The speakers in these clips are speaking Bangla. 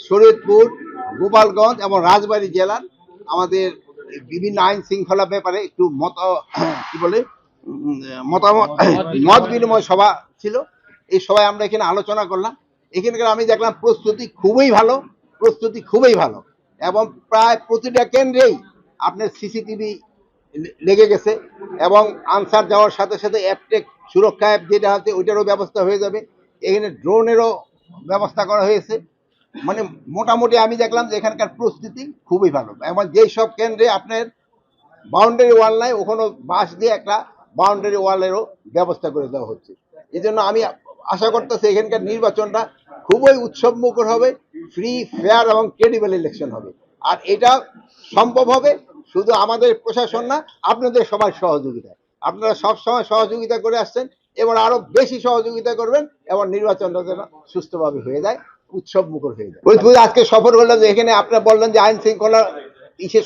শরীয়তপুর, গোপালগঞ্জ এবং রাজবাড়ী জেলার আমাদের বিভিন্ন আইন শৃঙ্খলা ব্যাপারে একটু কি বলে মতামত মত বিনিময় সভা ছিল। এই সভায় আমরা এখানে আলোচনা করলাম। এখানকার আমি দেখলাম প্রস্তুতি খুবই ভালো এবং প্রায় প্রতিটা কেন্দ্রেই আপনার সিসিটিভি লেগে গেছে এবং আনসার যাওয়ার সাথে সাথে অ্যাপটেক সুরক্ষা অ্যাপ যেটা আছে ওইটারও ব্যবস্থা হয়ে যাবে। এখানে ড্রোনেরও ব্যবস্থা করা হয়েছে। মানে মোটামুটি আমি দেখলাম যে এখানকার প্রস্তুতি খুবই ভালো এবং যেই সব কেন্দ্রে আপনার বাউন্ডারি ওয়াল নাই ওখানে বাঁশ দিয়ে একটা বাউন্ডারি ওয়ালেরও ব্যবস্থা করে দেওয়া হচ্ছে। এই জন্য আমি আশা করতেছি এখানকার নির্বাচনটা খুবই উৎসবমুখর হবে, ফ্রি, ফেয়ার এবং ক্রেডিবল ইলেকশন হবে। আর এটা সম্ভব হবে শুধু আমাদের প্রশাসন না, আপনাদের সবার সহযোগিতায়। আপনারা সবসময় সহযোগিতা করে আসছেন, এবার আরো বেশি সহযোগিতা করবেন এবং নির্বাচনটা যেন সুষ্ঠুভাবে হয়ে যায়, উৎসব মুখর হয়ে যায়। আজকে সফর হলাম যে এখানে আপনারা বললেন যে আইন শৃঙ্খলা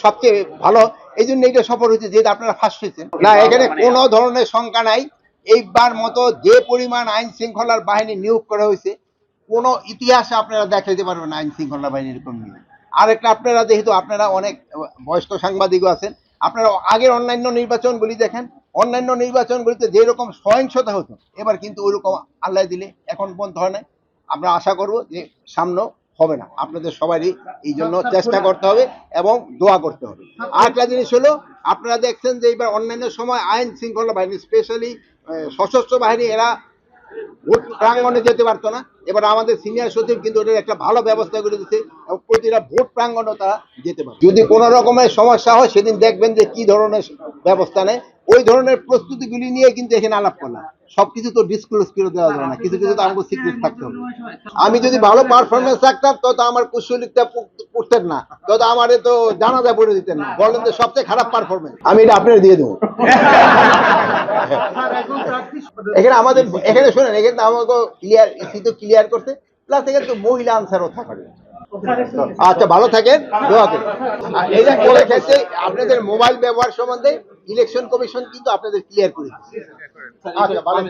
সবচেয়ে ভালো, এই জন্য এইটা সফর হয়েছে যেহেতু আপনারা ফার্স্ট হয়েছেন। না, এখানে কোনো ধরনের শঙ্কা নাই। এইবার মতো যে পরিমাণ আইন শৃঙ্খলার বাহিনী নিয়োগ করা হয়েছে কোনো ইতিহাসে আপনারা দেখাইতে পারবেন আইন শৃঙ্খলা বাহিনী এরকম নিয়োগ। আরেকটা, আপনারা যেহেতু আপনারা অনেক বয়স্ক সাংবাদিকও আছেন, আপনারা আগের অন্যান্য নির্বাচনগুলি দেখেন, অন্যান্য নির্বাচনগুলিতে যেরকম সহিংসতা হতো এবার কিন্তু ওইরকম আল্লাহ দিলে এখন পর্যন্ত হয় না। আমরা আশা করব যে সামনে হবে না। আপনাদের সবারই এই জন্য চেষ্টা করতে হবে এবং দোয়া করতে হবে। আরেকটা জিনিস হলো, আপনারা দেখছেন যে এবার অন্যান্য সময় আইন শৃঙ্খলা বাহিনী স্পেশালি সশস্ত্র বাহিনী এরা ভোট প্রাঙ্গণে যেতে পারতো না। এবার আমাদের সিনিয়র সচিব কিন্তু ওটার একটা ভালো ব্যবস্থা করে দিচ্ছে এবং প্রতিটা ভোট প্রাঙ্গণে তারা যেতে পারে। যদি কোনো রকমের সমস্যা হয় সেদিন দেখবেন যে কি ধরনের ব্যবস্থা নেয়, ওই ধরনের প্রস্তুতিগুলি নিয়ে কিন্তু এখানে আলাপ করলাম। সবকিছু তো ডিসক্লোজ করে দেওয়া যাবে না, কিছু কিছু তো আমাকে সিক্রেট থাকতে হবে। আমি যদি ভালো পারফরমেন্স থাকতাম তো আমার কুশলিকটা পড়তেন না, তো আমার তো জানাজা পড়ে দিতেন না। বলেন যে সবচেয়ে খারাপ পারফরমেন্স আমি এটা আপনার দিয়ে দেবো। এখানে আমাদের এখানে শোনেন, এখানে আমাকে ক্লিয়ার করতে, প্লাস এখানে তো মহিলা আনসারও থাকবে। আচ্ছা, ভালো থাকেন, দোয়া করেন। এটা করে ক্ষেত্রে আপনাদের মোবাইল ব্যবহার সম্বন্ধে ইলেকশন কমিশন কিন্তু আপনাদের ক্লিয়ার করে দিচ্ছে। আচ্ছা, ভালো।